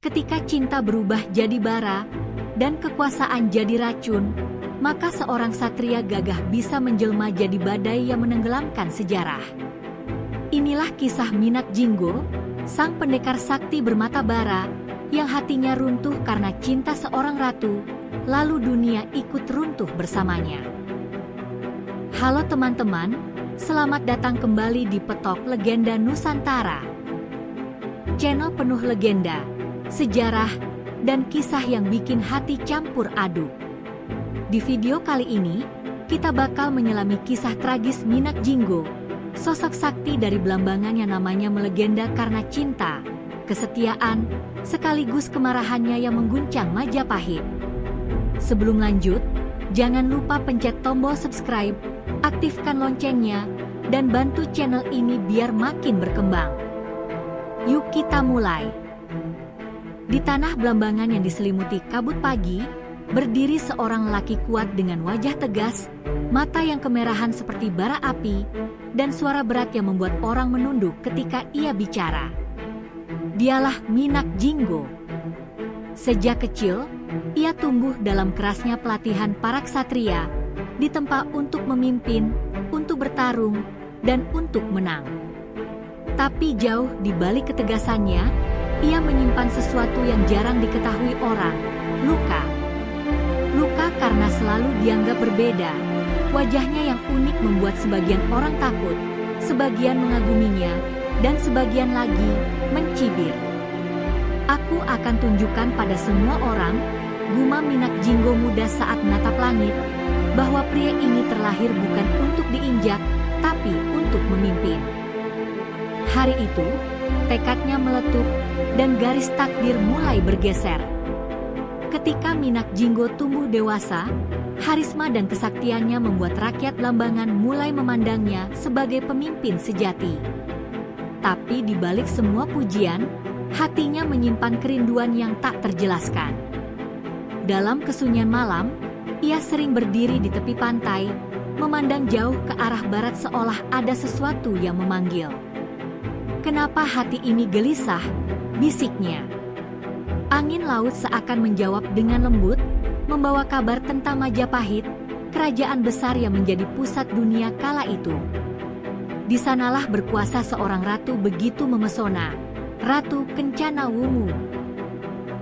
Ketika cinta berubah jadi bara, dan kekuasaan jadi racun, maka seorang satria gagah bisa menjelma jadi badai yang menenggelamkan sejarah. Inilah kisah Minak Jinggo, sang pendekar sakti bermata bara, yang hatinya runtuh karena cinta seorang ratu, lalu dunia ikut runtuh bersamanya. Halo teman-teman, selamat datang kembali di Petok Legenda Nusantara. Channel penuh legenda, sejarah, dan kisah yang bikin hati campur aduk. Di video kali ini, kita bakal menyelami kisah tragis Minak Jinggo, sosok sakti dari Blambangan yang namanya melegenda karena cinta, kesetiaan, sekaligus kemarahannya yang mengguncang Majapahit. Sebelum lanjut, jangan lupa pencet tombol subscribe, aktifkan loncengnya, dan bantu channel ini biar makin berkembang. Yuk kita mulai. Di tanah Blambangan yang diselimuti kabut pagi, berdiri seorang lelaki kuat dengan wajah tegas, mata yang kemerahan seperti bara api, dan suara berat yang membuat orang menunduk ketika ia bicara. Dialah Minak Jinggo. Sejak kecil, ia tumbuh dalam kerasnya pelatihan para ksatria, ditempa untuk memimpin, untuk bertarung, dan untuk menang. Tapi jauh di balik ketegasannya, ia menyimpan sesuatu yang jarang diketahui orang, luka. Luka karena selalu dianggap berbeda. Wajahnya yang unik membuat sebagian orang takut, sebagian mengaguminya, dan sebagian lagi mencibir. Aku akan tunjukkan pada semua orang, gumam Minak Jinggo muda saat menatap langit, bahwa pria ini terlahir bukan untuk diinjak, tapi untuk memimpin. Hari itu, tekadnya meletup, dan garis takdir mulai bergeser. Ketika Minak Jinggo tumbuh dewasa, harisma dan kesaktiannya membuat rakyat Blambangan mulai memandangnya sebagai pemimpin sejati. Tapi di balik semua pujian, hatinya menyimpan kerinduan yang tak terjelaskan. Dalam kesunyian malam, ia sering berdiri di tepi pantai, memandang jauh ke arah barat seolah ada sesuatu yang memanggil. "Kenapa hati ini gelisah?" bisiknya. Angin laut seakan menjawab dengan lembut, membawa kabar tentang Majapahit, kerajaan besar yang menjadi pusat dunia kala itu. Di sanalah berkuasa seorang ratu begitu memesona, Ratu Kencana Wungu.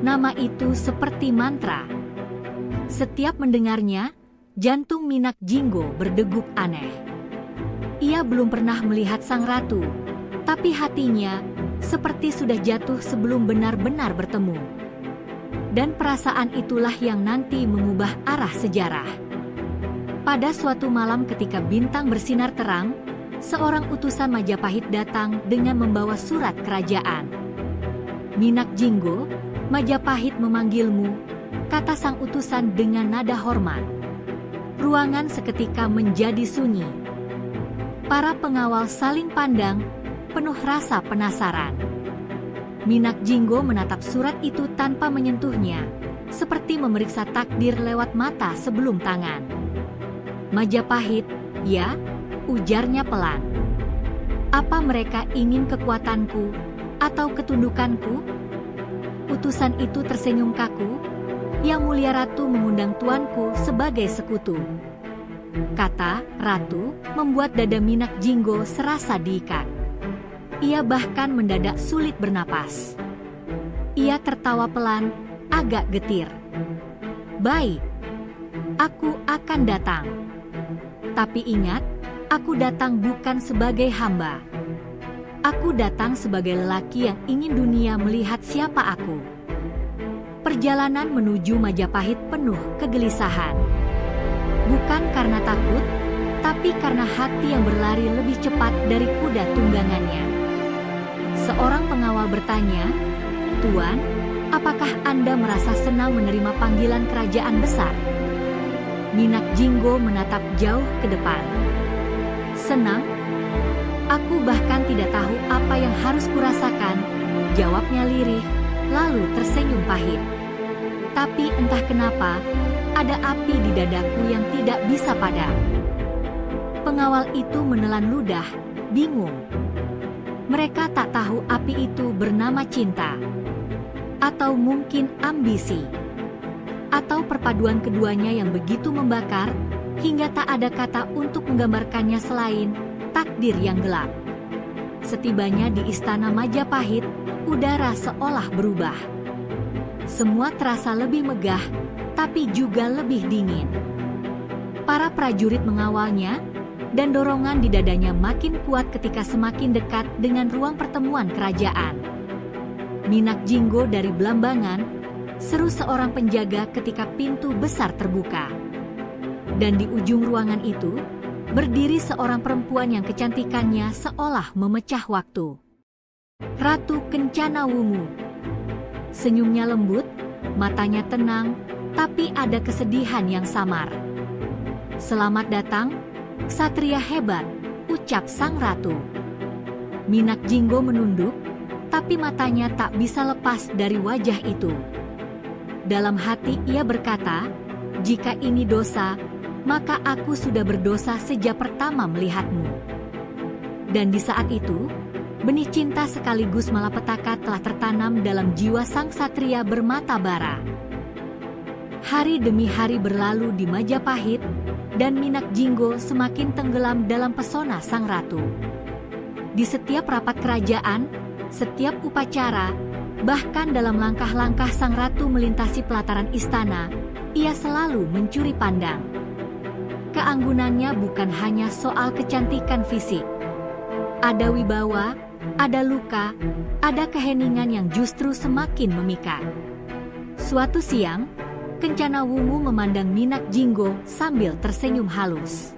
Nama itu seperti mantra. Setiap mendengarnya, jantung Minak Jinggo berdegup aneh. Ia belum pernah melihat sang ratu, tapi hatinya seperti sudah jatuh sebelum benar-benar bertemu. Dan perasaan itulah yang nanti mengubah arah sejarah. Pada suatu malam ketika bintang bersinar terang, seorang utusan Majapahit datang dengan membawa surat kerajaan. "Minak Jinggo, Majapahit memanggilmu," kata sang utusan dengan nada hormat. Ruangan seketika menjadi sunyi. Para pengawal saling pandang, penuh rasa penasaran. Minak Jinggo menatap surat itu tanpa menyentuhnya, seperti memeriksa takdir lewat mata sebelum tangan. "Majapahit, ya?" ujarnya pelan. "Apa mereka ingin kekuatanku, atau ketundukanku?" Utusan itu tersenyum kaku. "Yang mulia ratu mengundang tuanku sebagai sekutu." Kata "ratu" membuat dada Minak Jinggo serasa diikat. Ia bahkan mendadak sulit bernapas. Ia tertawa pelan, agak getir. "Baik, aku akan datang. Tapi ingat, aku datang bukan sebagai hamba. Aku datang sebagai lelaki yang ingin dunia melihat siapa aku." Perjalanan menuju Majapahit penuh kegelisahan. Bukan karena takut, tapi karena hati yang berlari lebih cepat dari kuda tunggangannya. Seorang pengawal bertanya, "Tuan, apakah Anda merasa senang menerima panggilan kerajaan besar?" Minak Jinggo menatap jauh ke depan. "Senang? Aku bahkan tidak tahu apa yang harus kurasakan," jawabnya lirih, lalu tersenyum pahit. "Tapi entah kenapa, ada api di dadaku yang tidak bisa padam." Pengawal itu menelan ludah, bingung. Mereka tak tahu api itu bernama cinta. Atau mungkin ambisi? Atau perpaduan keduanya yang begitu membakar, hingga tak ada kata untuk menggambarkannya selain takdir yang gelap. Setibanya di istana Majapahit, udara seolah berubah. Semua terasa lebih megah, tapi juga lebih dingin. Para prajurit mengawalnya, dan dorongan di dadanya makin kuat ketika semakin dekat dengan ruang pertemuan kerajaan. "Minak Jinggo dari Blambangan," seru seorang penjaga ketika pintu besar terbuka. Dan di ujung ruangan itu, berdiri seorang perempuan yang kecantikannya seolah memecah waktu. Ratu Kencana Wungu. Senyumnya lembut, matanya tenang, tapi ada kesedihan yang samar. "Selamat datang, ksatria hebat," ucap sang ratu. Minak Jinggo menunduk, tapi matanya tak bisa lepas dari wajah itu. Dalam hati ia berkata, "Jika ini dosa, maka aku sudah berdosa sejak pertama melihatmu." Dan di saat itu, benih cinta sekaligus malapetaka telah tertanam dalam jiwa sang satria bermata bara. Hari demi hari berlalu di Majapahit, dan Minak Jinggo semakin tenggelam dalam pesona sang ratu. Di setiap rapat kerajaan, setiap upacara, bahkan dalam langkah-langkah sang ratu melintasi pelataran istana, ia selalu mencuri pandang. Keanggunannya bukan hanya soal kecantikan fisik. Ada wibawa, ada luka, ada keheningan yang justru semakin memikat. Suatu siang, Kencana Wungu memandang Minak Jinggo sambil tersenyum halus.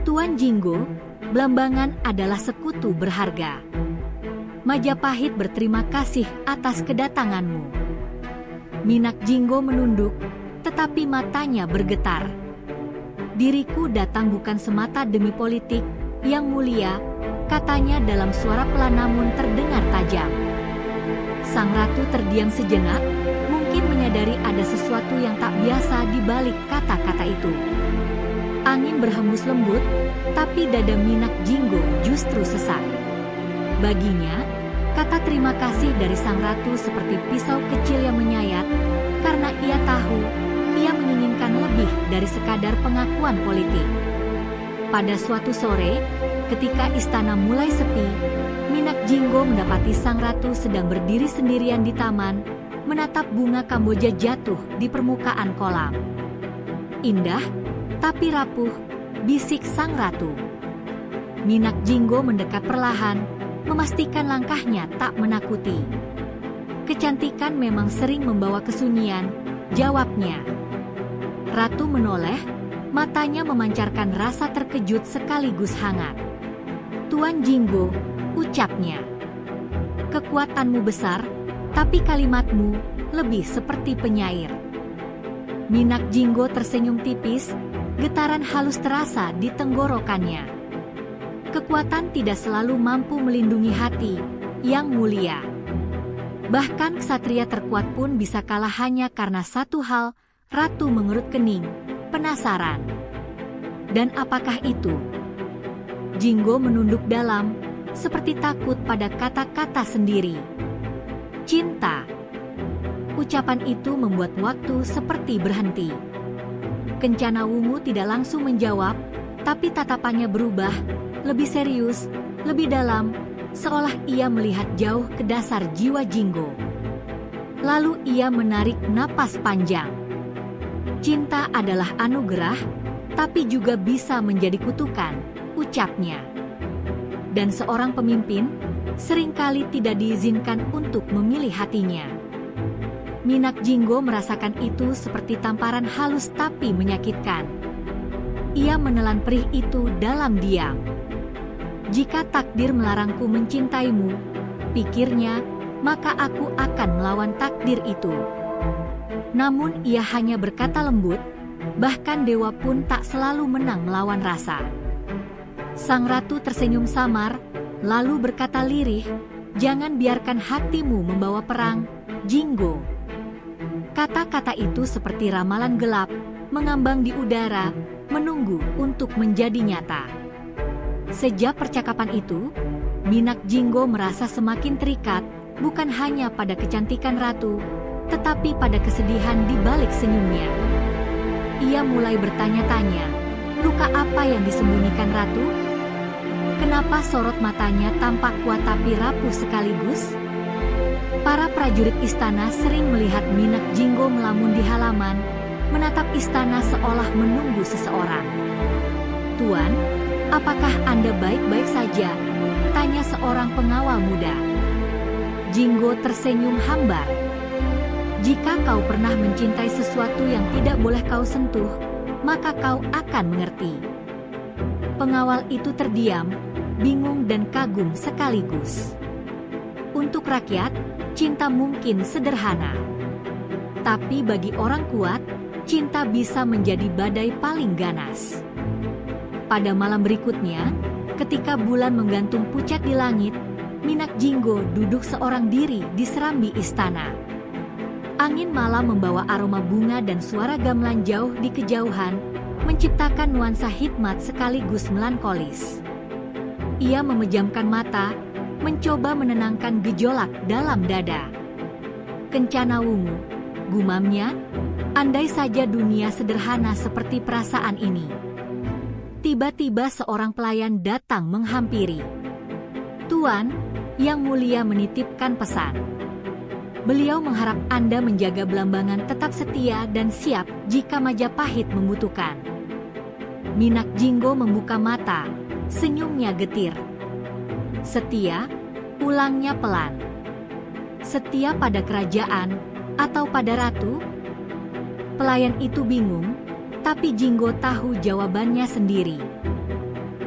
"Tuan Jinggo, Blambangan adalah sekutu berharga. Majapahit berterima kasih atas kedatanganmu." Minak Jinggo menunduk, tetapi matanya bergetar. "Diriku datang bukan semata demi politik, Yang Mulia," katanya dalam suara pelan namun terdengar tajam. Sang ratu terdiam sejenak, mungkin menyadari ada sesuatu yang tak biasa di balik kata-kata itu. Angin berhembus lembut, tapi dada Minak Jinggo justru sesak. Baginya, kata terima kasih dari sang ratu seperti pisau kecil yang menyayat, karena ia tahu ia menginginkan lebih dari sekadar pengakuan politik. Pada suatu sore, ketika istana mulai sepi, Minak Jinggo mendapati sang ratu sedang berdiri sendirian di taman, menatap bunga Kamboja jatuh di permukaan kolam. "Indah, tapi rapuh," bisik sang ratu. Minak Jinggo mendekat perlahan, memastikan langkahnya tak menakuti. "Kecantikan memang sering membawa kesunyian," jawabnya. Ratu menoleh, matanya memancarkan rasa terkejut sekaligus hangat. "Tuan Jinggo," ucapnya. "Kekuatanmu besar, tapi kalimatmu lebih seperti penyair." Minak Jinggo tersenyum tipis, getaran halus terasa di tenggorokannya. "Kekuatan tidak selalu mampu melindungi hati, Yang Mulia. Bahkan ksatria terkuat pun bisa kalah hanya karena satu hal." Ratu mengerut kening, penasaran. "Dan apakah itu?" Jinggo menunduk dalam, seperti takut pada kata-kata sendiri. "Cinta." Ucapan itu membuat waktu seperti berhenti. Kencana Wungu tidak langsung menjawab, tapi tatapannya berubah, lebih serius, lebih dalam, seolah ia melihat jauh ke dasar jiwa Jinggo. Lalu ia menarik napas panjang. "Cinta adalah anugerah, tapi juga bisa menjadi kutukan," ucapnya. "Dan seorang pemimpin seringkali tidak diizinkan untuk memilih hatinya." Minak Jinggo merasakan itu seperti tamparan halus tapi menyakitkan. Ia menelan perih itu dalam diam. "Jika takdir melarangku mencintaimu," pikirnya, "maka aku akan melawan takdir itu." Namun ia hanya berkata lembut, bahkan dewa pun tak selalu menang melawan rasa. Sang ratu tersenyum samar, lalu berkata lirih, "Jangan biarkan hatimu membawa perang, Jinggo." Kata-kata itu seperti ramalan gelap, mengambang di udara, menunggu untuk menjadi nyata. Sejak percakapan itu, Minak Jinggo merasa semakin terikat, bukan hanya pada kecantikan ratu, tetapi pada kesedihan di balik senyumnya. Ia mulai bertanya-tanya, luka apa yang disembunyikan ratu? Kenapa sorot matanya tampak kuat tapi rapuh sekaligus? Para prajurit istana sering melihat Minak Jinggo melamun di halaman, menatap istana seolah menunggu seseorang. "Tuan, apakah Anda baik-baik saja?" tanya seorang pengawal muda. Jinggo tersenyum hambar. "Jika kau pernah mencintai sesuatu yang tidak boleh kau sentuh, maka kau akan mengerti." Pengawal itu terdiam, bingung dan kagum sekaligus. Untuk rakyat, cinta mungkin sederhana. Tapi bagi orang kuat, cinta bisa menjadi badai paling ganas. Pada malam berikutnya, ketika bulan menggantung pucat di langit, Minak Jinggo duduk seorang diri di serambi istana. Angin malam membawa aroma bunga dan suara gamelan jauh di kejauhan, menciptakan nuansa hikmat sekaligus melankolis. Ia memejamkan mata, mencoba menenangkan gejolak dalam dada. "Kencana Wungu," gumamnya, "andai saja dunia sederhana seperti perasaan ini." Tiba-tiba seorang pelayan datang menghampiri. "Tuan, Yang Mulia menitipkan pesan. Beliau mengharap Anda menjaga Belambangan tetap setia dan siap jika Majapahit membutuhkan." Minak Jinggo membuka mata, senyumnya getir. "Setia?" ulangnya pelan. "Setia pada kerajaan atau pada ratu?" Pelayan itu bingung, tapi Jinggo tahu jawabannya sendiri.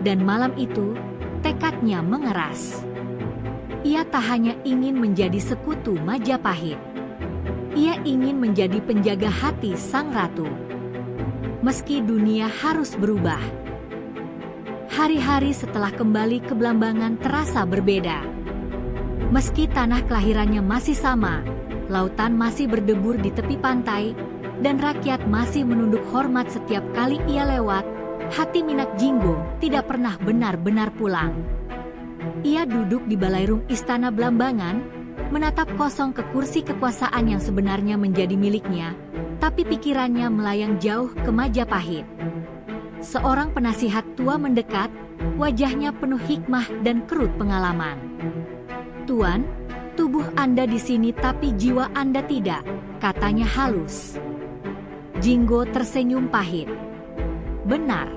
Dan malam itu, tekadnya mengeras. Ia tak hanya ingin menjadi sekutu Majapahit. Ia ingin menjadi penjaga hati sang ratu. Meski dunia harus berubah. Hari-hari setelah kembali ke Belambangan terasa berbeda. Meski tanah kelahirannya masih sama, lautan masih berdebur di tepi pantai, dan rakyat masih menunduk hormat setiap kali ia lewat, hati Minak Jinggo tidak pernah benar-benar pulang. Ia duduk di balairung istana Belambangan, menatap kosong ke kursi kekuasaan yang sebenarnya menjadi miliknya, tapi pikirannya melayang jauh ke Majapahit. Seorang penasihat tua mendekat, wajahnya penuh hikmah dan kerut pengalaman. "Tuan, tubuh Anda di sini tapi jiwa Anda tidak," katanya halus. Jinggo tersenyum pahit. "Benar.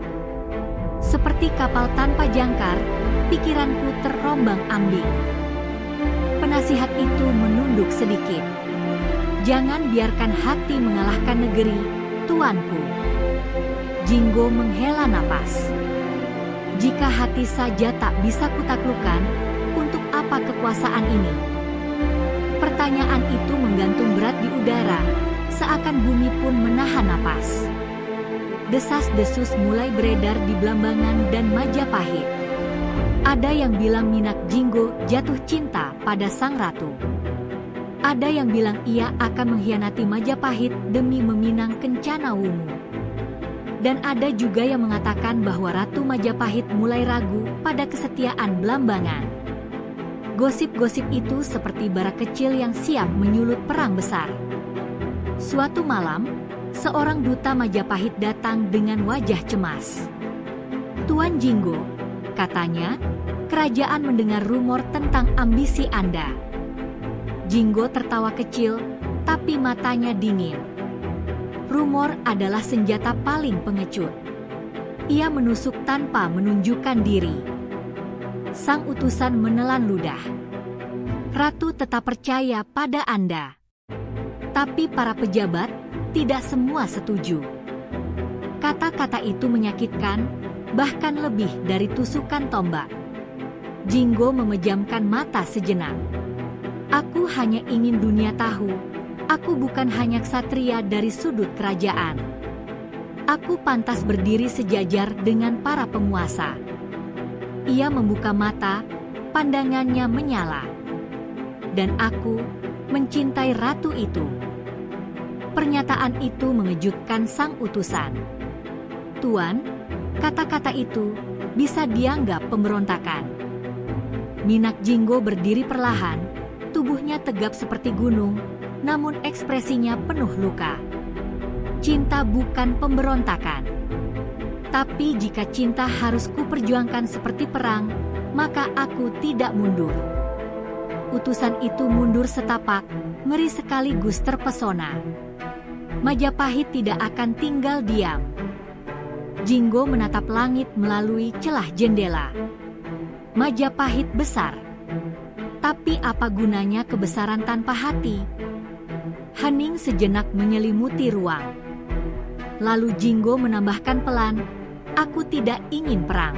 Seperti kapal tanpa jangkar, pikiranku terombang-ambing." Penasihat itu menunduk sedikit. "Jangan biarkan hati mengalahkan negeri, tuanku." Jinggo menghela napas. "Jika hati saja tak bisa kutaklukkan, untuk apa kekuasaan ini?" Pertanyaan itu menggantung berat di udara, seakan bumi pun menahan napas. Desas-desus mulai beredar di Belambangan dan Majapahit. Ada yang bilang Minak Jinggo jatuh cinta pada sang ratu. Ada yang bilang ia akan mengkhianati Majapahit demi meminang Kencana Wungu. Dan ada juga yang mengatakan bahwa Ratu Majapahit mulai ragu pada kesetiaan Belambangan. Gosip-gosip itu seperti bara kecil yang siap menyulut perang besar. Suatu malam, seorang duta Majapahit datang dengan wajah cemas. "Tuan Jinggo," katanya, "kerajaan mendengar rumor tentang ambisi Anda." Jinggo tertawa kecil, tapi matanya dingin. Rumor adalah senjata paling pengecut. Ia menusuk tanpa menunjukkan diri. Sang utusan menelan ludah. "Ratu tetap percaya pada Anda." Tapi para pejabat tidak semua setuju. Kata-kata itu menyakitkan, bahkan lebih dari tusukan tombak. Jinggo memejamkan mata sejenak. "Aku hanya ingin dunia tahu, aku bukan hanya ksatria dari sudut kerajaan. Aku pantas berdiri sejajar dengan para penguasa." Ia membuka mata, pandangannya menyala. "Dan aku mencintai ratu itu." Pernyataan itu mengejutkan sang utusan. "Tuan, kata-kata itu bisa dianggap pemberontakan." Minak Jinggo berdiri perlahan, tubuhnya Wajahnya tegap seperti gunung, namun ekspresinya penuh luka. Cinta bukan pemberontakan. Tapi jika cinta harus kuperjuangkan seperti perang, maka aku tidak mundur. Utusan itu mundur setapak, ngeri sekaligus terpesona. Majapahit tidak akan tinggal diam. Jinggo menatap langit melalui celah jendela. Majapahit besar. Tapi apa gunanya kebesaran tanpa hati? Hening sejenak menyelimuti ruang. Lalu Jinggo menambahkan pelan, "Aku tidak ingin perang.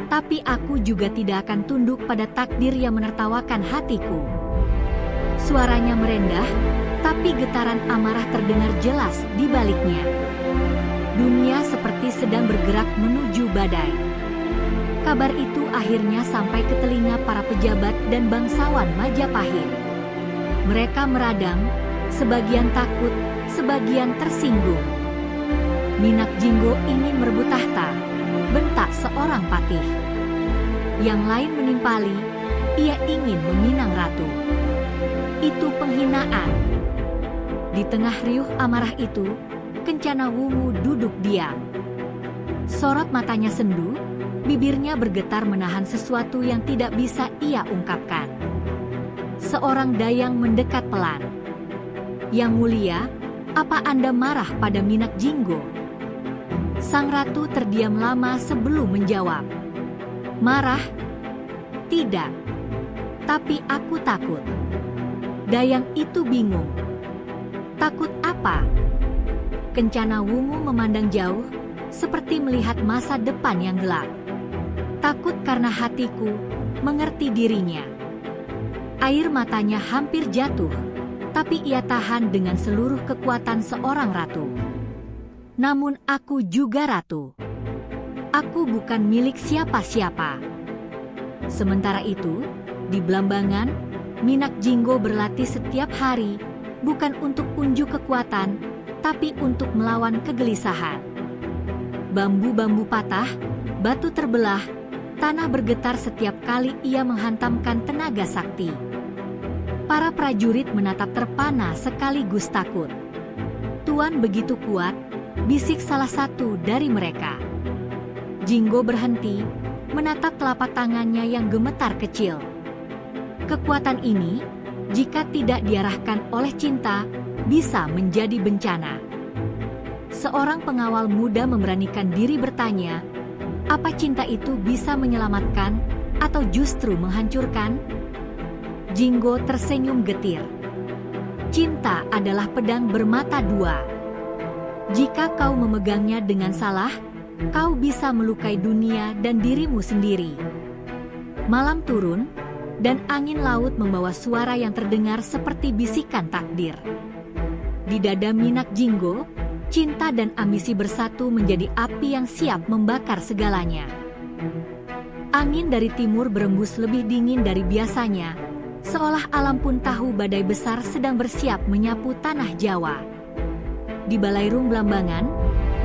Tapi aku juga tidak akan tunduk pada takdir yang menertawakan hatiku." Suaranya merendah, tapi getaran amarah terdengar jelas di baliknya. Dunia seperti sedang bergerak menuju badai. Kabar itu akhirnya sampai ke telinga para pejabat dan bangsawan Majapahit. Mereka meradang, sebagian takut, sebagian tersinggung. Minak Jinggo ingin merebut tahta, bentak seorang patih. Yang lain menimpali, ia ingin meminang ratu. Itu penghinaan. Di tengah riuh amarah itu, Kencana Wungu duduk diam. Sorot matanya sendu, bibirnya bergetar menahan sesuatu yang tidak bisa ia ungkapkan. Seorang dayang mendekat pelan. "Yang mulia, apa Anda marah pada Minak Jinggo?" Sang ratu terdiam lama sebelum menjawab. "Marah? Tidak. Tapi aku takut." Dayang itu bingung. "Takut apa?" Kencana Wungu memandang jauh, seperti melihat masa depan yang gelap. "Takut karena hatiku mengerti dirinya." Air matanya hampir jatuh, tapi ia tahan dengan seluruh kekuatan seorang ratu. "Namun aku juga ratu. Aku bukan milik siapa-siapa." Sementara itu, di Blambangan, Minak Jinggo berlatih setiap hari, bukan untuk unjuk kekuatan, tapi untuk melawan kegelisahan. Bambu-bambu patah, batu terbelah, tanah bergetar setiap kali ia menghantamkan tenaga sakti. Para prajurit menatap terpana sekaligus takut. "Tuan begitu kuat," bisik salah satu dari mereka. Jinggo berhenti, menatap telapak tangannya yang gemetar kecil. Kekuatan ini, jika tidak diarahkan oleh cinta, bisa menjadi bencana. Seorang pengawal muda memberanikan diri bertanya, apa cinta itu bisa menyelamatkan atau justru menghancurkan? Jinggo tersenyum getir. Cinta adalah pedang bermata dua. Jika kau memegangnya dengan salah, kau bisa melukai dunia dan dirimu sendiri. Malam turun, dan angin laut membawa suara yang terdengar seperti bisikan takdir. Di dada Minak Jinggo, cinta dan ambisi bersatu menjadi api yang siap membakar segalanya. Angin dari timur berembus lebih dingin dari biasanya, seolah alam pun tahu badai besar sedang bersiap menyapu tanah Jawa. Di Balairung Blambangan,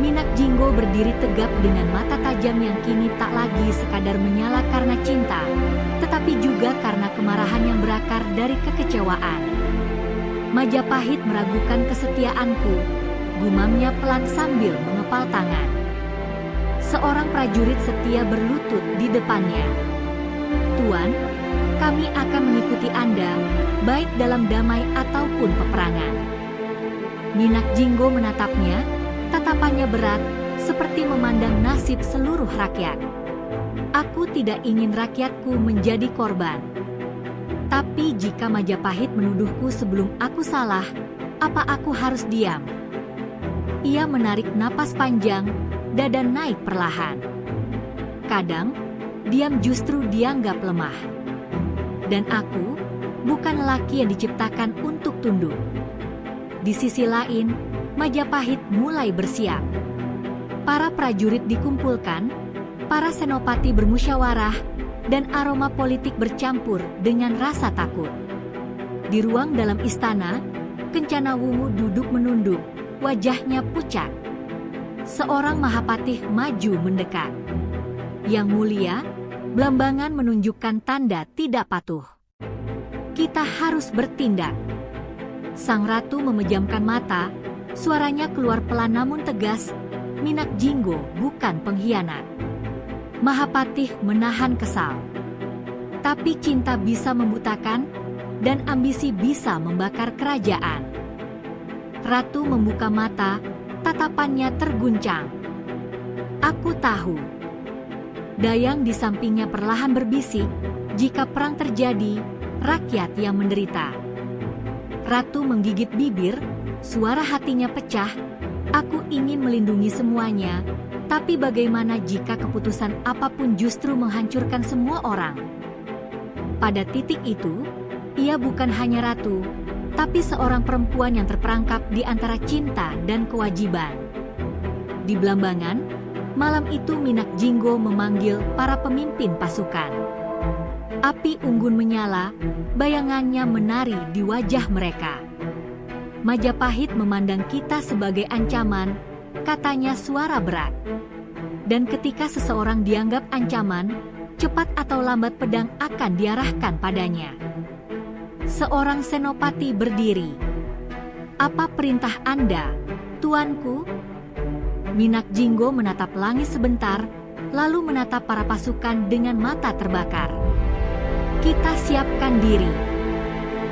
Minak Jinggo berdiri tegap dengan mata tajam yang kini tak lagi sekadar menyala karena cinta, tetapi juga karena kemarahan yang berakar dari kekecewaan. "Majapahit meragukan kesetiaanku," gumamnya pelan sambil mengepal tangan. Seorang prajurit setia berlutut di depannya. "Tuan, kami akan mengikuti Anda, baik dalam damai ataupun peperangan." Minak Jinggo menatapnya, tatapannya berat, seperti memandang nasib seluruh rakyat. "Aku tidak ingin rakyatku menjadi korban. Tapi jika Majapahit menuduhku sebelum aku salah, apa aku harus diam?" Ia menarik napas panjang, dada naik perlahan. Kadang, diam justru dianggap lemah. Dan aku, bukan lelaki yang diciptakan untuk tunduk. Di sisi lain, Majapahit mulai bersiap. Para prajurit dikumpulkan, para senopati bermusyawarah, dan aroma politik bercampur dengan rasa takut. Di ruang dalam istana, Kencana Wungu duduk menunduk, wajahnya pucat. Seorang Mahapatih maju mendekat. "Yang mulia," Blambangan menunjukkan tanda tidak patuh. Kita harus bertindak. Sang ratu memejamkan mata, suaranya keluar pelan namun tegas, Minak Jinggo bukan pengkhianat. Mahapatih menahan kesal. Tapi cinta bisa membutakan, dan ambisi bisa membakar kerajaan. Ratu membuka mata, tatapannya terguncang. Aku tahu. Dayang di sampingnya perlahan berbisik, jika perang terjadi, rakyat yang menderita. Ratu menggigit bibir, suara hatinya pecah. Aku ingin melindungi semuanya, tapi bagaimana jika keputusan apapun justru menghancurkan semua orang? Pada titik itu, ia bukan hanya ratu, tapi seorang perempuan yang terperangkap di antara cinta dan kewajiban. Di Blambangan, malam itu Minak Jinggo memanggil para pemimpin pasukan. Api unggun menyala, bayangannya menari di wajah mereka. Majapahit memandang kita sebagai ancaman, katanya suara berat. Dan ketika seseorang dianggap ancaman, cepat atau lambat pedang akan diarahkan padanya. Seorang senopati berdiri. Apa perintah Anda, tuanku? Minak Jinggo menatap langit sebentar, lalu menatap para pasukan dengan mata terbakar. Kita siapkan diri.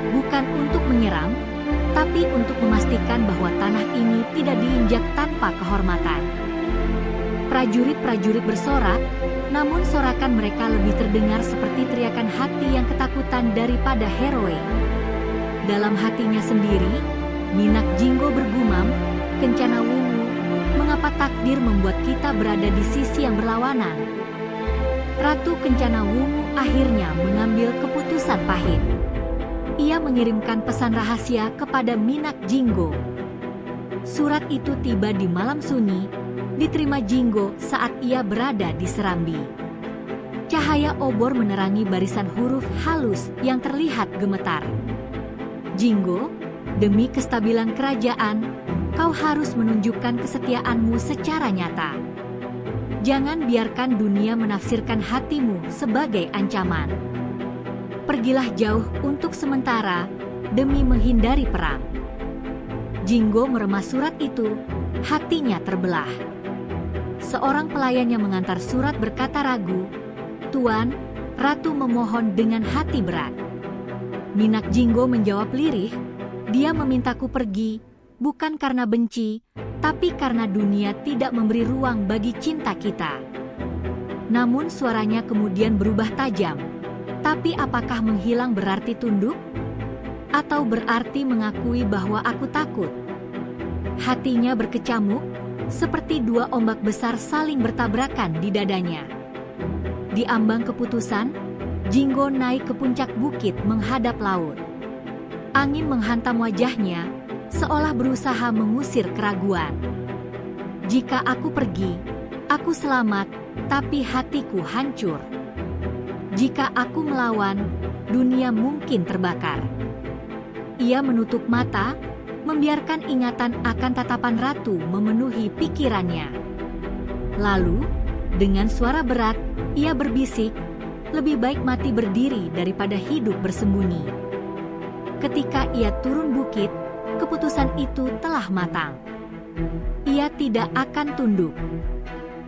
Bukan untuk menyerang, tapi untuk memastikan bahwa tanah ini tidak diinjak tanpa kehormatan. Prajurit-prajurit bersorak, namun sorakan mereka lebih terdengar seperti teriakan hati yang ketakutan daripada heroik. Dalam hatinya sendiri, Minak Jinggo bergumam, Kencana Wungu, mengapa takdir membuat kita berada di sisi yang berlawanan? Ratu Kencana Wungu akhirnya mengambil keputusan pahit. Ia mengirimkan pesan rahasia kepada Minak Jinggo. Surat itu tiba di malam sunyi, diterima Jinggo saat ia berada di Serambi. Cahaya obor menerangi barisan huruf halus yang terlihat gemetar. Jinggo, demi kestabilan kerajaan, kau harus menunjukkan kesetiaanmu secara nyata. Jangan biarkan dunia menafsirkan hatimu sebagai ancaman. Pergilah jauh untuk sementara, demi menghindari perang. Jinggo meremas surat itu, hatinya terbelah. Seorang pelayan yang mengantar surat berkata ragu, "Tuan, Ratu memohon dengan hati berat." Minak Jinggo menjawab lirih, "Dia memintaku pergi, bukan karena benci, tapi karena dunia tidak memberi ruang bagi cinta kita." Namun suaranya kemudian berubah tajam. Tapi apakah menghilang berarti tunduk? Atau berarti mengakui bahwa aku takut? Hatinya berkecamuk, seperti dua ombak besar saling bertabrakan di dadanya. Di ambang keputusan, Jinggo naik ke puncak bukit menghadap laut. Angin menghantam wajahnya, seolah berusaha mengusir keraguan. Jika aku pergi, aku selamat, tapi hatiku hancur. Jika aku melawan, dunia mungkin terbakar. Ia menutup mata, membiarkan ingatan akan tatapan ratu memenuhi pikirannya. Lalu, dengan suara berat, ia berbisik, lebih baik mati berdiri daripada hidup bersembunyi. Ketika ia turun bukit, keputusan itu telah matang. Ia tidak akan tunduk.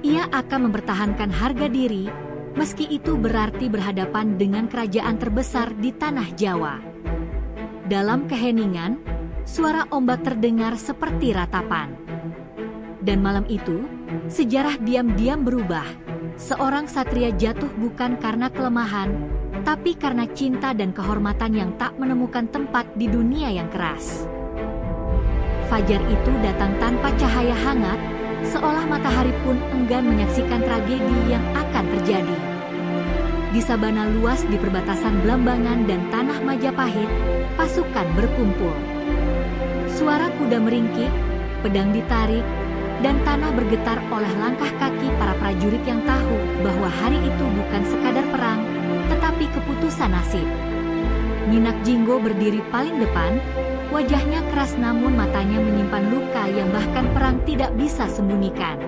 Ia akan mempertahankan harga diri, meski itu berarti berhadapan dengan kerajaan terbesar di tanah Jawa. Dalam keheningan, suara ombak terdengar seperti ratapan. Dan malam itu, sejarah diam-diam berubah. Seorang satria jatuh bukan karena kelemahan, tapi karena cinta dan kehormatan yang tak menemukan tempat di dunia yang keras. Fajar itu datang tanpa cahaya hangat, seolah matahari pun enggan menyaksikan tragedi yang akan terjadi. Di sabana luas di perbatasan Blambangan dan tanah Majapahit, pasukan berkumpul. Suara kuda meringkik, pedang ditarik, dan tanah bergetar oleh langkah kaki para prajurit yang tahu bahwa hari itu bukan sekadar perang, tetapi keputusan nasib. Minak Jinggo berdiri paling depan, wajahnya keras namun matanya menyimpan luka yang bahkan perang tidak bisa sembunyikan.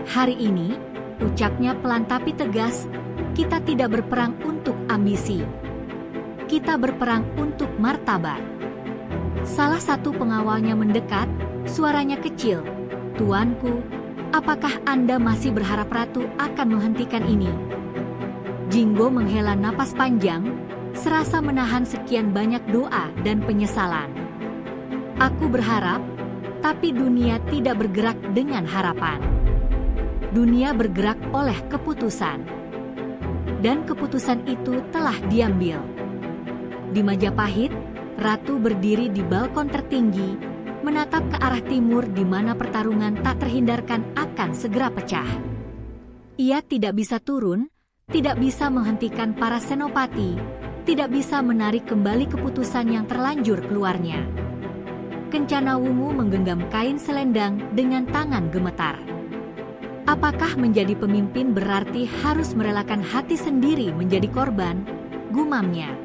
Hari ini, ucapnya pelan tapi tegas, kita tidak berperang untuk ambisi. kita berperang untuk martabat. Salah satu pengawalnya mendekat, suaranya kecil. Tuanku, apakah Anda masih berharap ratu akan menghentikan ini? Jinggo menghela napas panjang, serasa menahan sekian banyak doa dan penyesalan. Aku berharap, tapi dunia tidak bergerak dengan harapan. Dunia bergerak oleh keputusan. Dan keputusan itu telah diambil. Di Majapahit, ratu berdiri di balkon tertinggi, menatap ke arah timur di mana pertarungan tak terhindarkan akan segera pecah. Ia tidak bisa turun, tidak bisa menghentikan para senopati, tidak bisa menarik kembali keputusan yang terlanjur keluarnya. Kencana Wungu menggenggam kain selendang dengan tangan gemetar. Apakah menjadi pemimpin berarti harus merelakan hati sendiri menjadi korban? Gumamnya.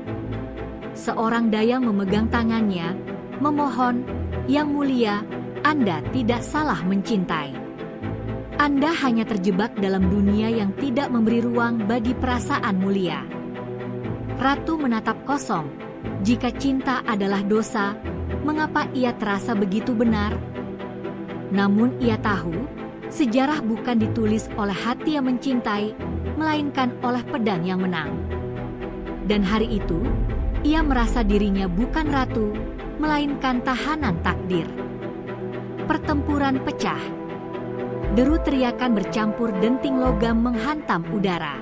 Seorang dayang memegang tangannya, memohon, "Yang mulia, Anda tidak salah mencintai. Anda hanya terjebak dalam dunia yang tidak memberi ruang bagi perasaan mulia." Ratu menatap kosong. Jika cinta adalah dosa, mengapa ia terasa begitu benar? Namun ia tahu, sejarah bukan ditulis oleh hati yang mencintai, melainkan oleh pedang yang menang. Dan hari itu, ia merasa dirinya bukan ratu, melainkan tahanan takdir. Pertempuran pecah. Deru teriakan bercampur denting logam menghantam udara.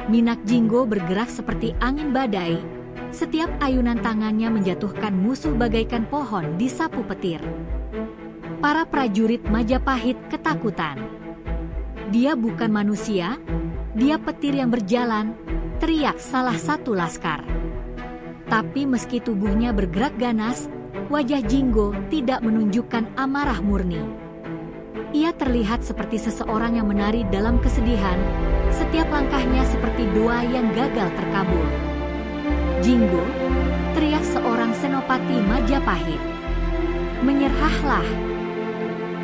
Minak Jinggo bergerak seperti angin badai. Setiap ayunan tangannya menjatuhkan musuh bagaikan pohon di sapu petir. Para prajurit Majapahit ketakutan. "Dia bukan manusia, dia petir yang berjalan," teriak salah satu laskar. Tapi meski tubuhnya bergerak ganas, wajah Jinggo tidak menunjukkan amarah murni. Ia terlihat seperti seseorang yang menari dalam kesedihan, setiap langkahnya seperti doa yang gagal terkabul. "Jinggo," teriak seorang senopati Majapahit. "Menyerahlah.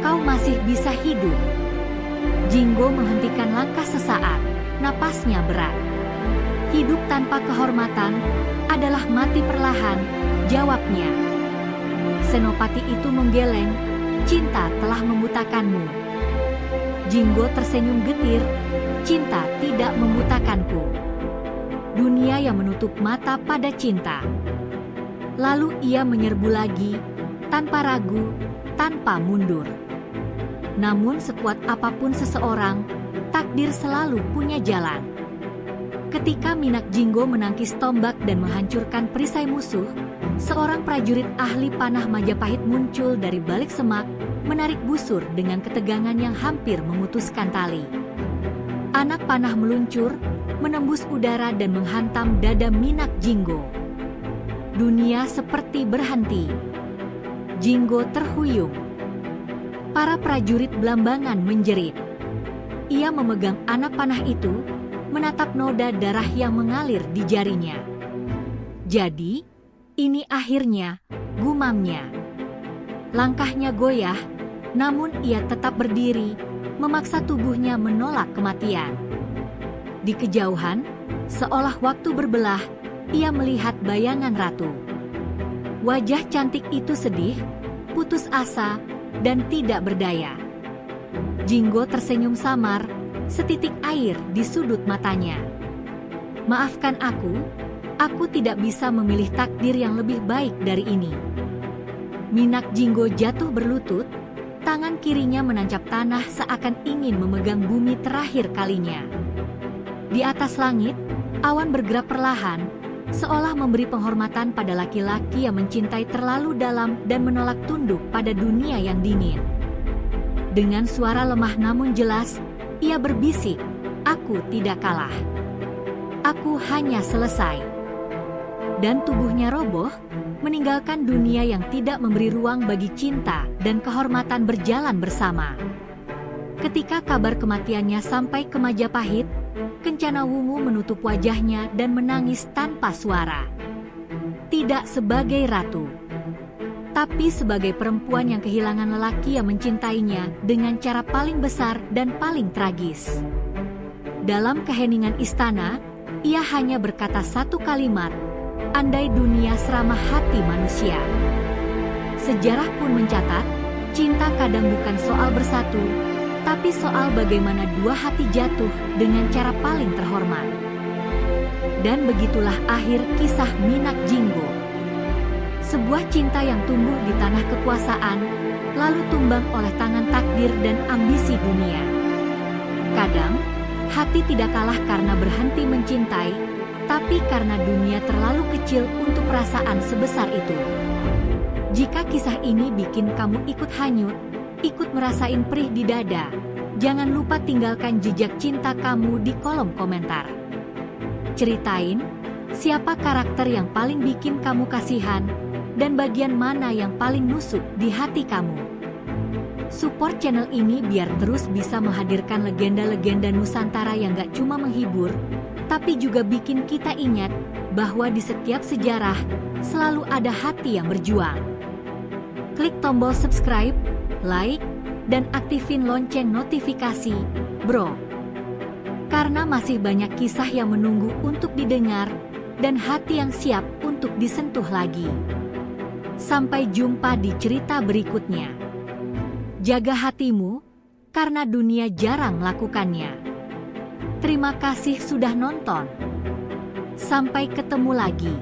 Kau masih bisa hidup." Jinggo menghentikan langkah sesaat, napasnya berat. "Hidup tanpa kehormatan adalah mati perlahan," jawabnya. Senopati itu menggeleng, "Cinta telah membutakanmu." Jinggo tersenyum getir, "Cinta tidak membutakanku. Dunia yang menutup mata pada cinta." Lalu ia menyerbu lagi, tanpa ragu, tanpa mundur. Namun sekuat apapun seseorang, takdir selalu punya jalan. Ketika Minak Jinggo menangkis tombak dan menghancurkan perisai musuh, seorang prajurit ahli panah Majapahit muncul dari balik semak, menarik busur dengan ketegangan yang hampir memutuskan tali. Anak panah meluncur, menembus udara dan menghantam dada Minak Jinggo. Dunia seperti berhenti. Jinggo terhuyung. Para prajurit belambangan menjerit. Ia memegang anak panah itu, menatap noda darah yang mengalir di jarinya. "Jadi, ini akhirnya," gumamnya. Langkahnya goyah, namun ia tetap berdiri, memaksa tubuhnya menolak kematian. Di kejauhan, seolah waktu berbelah, ia melihat bayangan ratu. Wajah cantik itu sedih, putus asa, dan tidak berdaya. Jinggo tersenyum samar, setitik air di sudut matanya. "Maafkan aku tidak bisa memilih takdir yang lebih baik dari ini." Minak Jinggo jatuh berlutut, tangan kirinya menancap tanah seakan ingin memegang bumi terakhir kalinya. Di atas langit, awan bergerak perlahan, seolah memberi penghormatan pada laki-laki yang mencintai terlalu dalam dan menolak tunduk pada dunia yang dingin. Dengan suara lemah namun jelas, ia berbisik, "Aku tidak kalah. Aku hanya selesai." Dan tubuhnya roboh, meninggalkan dunia yang tidak memberi ruang bagi cinta dan kehormatan berjalan bersama. Ketika kabar kematiannya sampai ke Majapahit, Kencana Wungu menutup wajahnya dan menangis tanpa suara. Tidak sebagai ratu, tapi sebagai perempuan yang kehilangan lelaki yang mencintainya dengan cara paling besar dan paling tragis. Dalam keheningan istana, ia hanya berkata satu kalimat, andai dunia seramah hati manusia. Sejarah pun mencatat, cinta kadang bukan soal bersatu, tapi soal bagaimana dua hati jatuh dengan cara paling terhormat. Dan begitulah akhir kisah Minak Jinggo. Sebuah cinta yang tumbuh di tanah kekuasaan, lalu tumbang oleh tangan takdir dan ambisi dunia. Kadang, hati tidak kalah karena berhenti mencintai, tapi karena dunia terlalu kecil untuk perasaan sebesar itu. Jika kisah ini bikin kamu ikut hanyut, ikut merasain perih di dada, jangan lupa tinggalkan jejak cinta kamu di kolom komentar. Ceritain, siapa karakter yang paling bikin kamu kasihan, dan bagian mana yang paling nusuk di hati kamu. Support channel ini biar terus bisa menghadirkan legenda-legenda Nusantara yang gak cuma menghibur, tapi juga bikin kita ingat bahwa di setiap sejarah selalu ada hati yang berjuang. Klik tombol subscribe, like, dan aktifin lonceng notifikasi, bro. Karena masih banyak kisah yang menunggu untuk didengar, dan hati yang siap untuk disentuh lagi. Sampai jumpa di cerita berikutnya. Jaga hatimu, karena dunia jarang melakukannya. Terima kasih sudah nonton. Sampai ketemu lagi.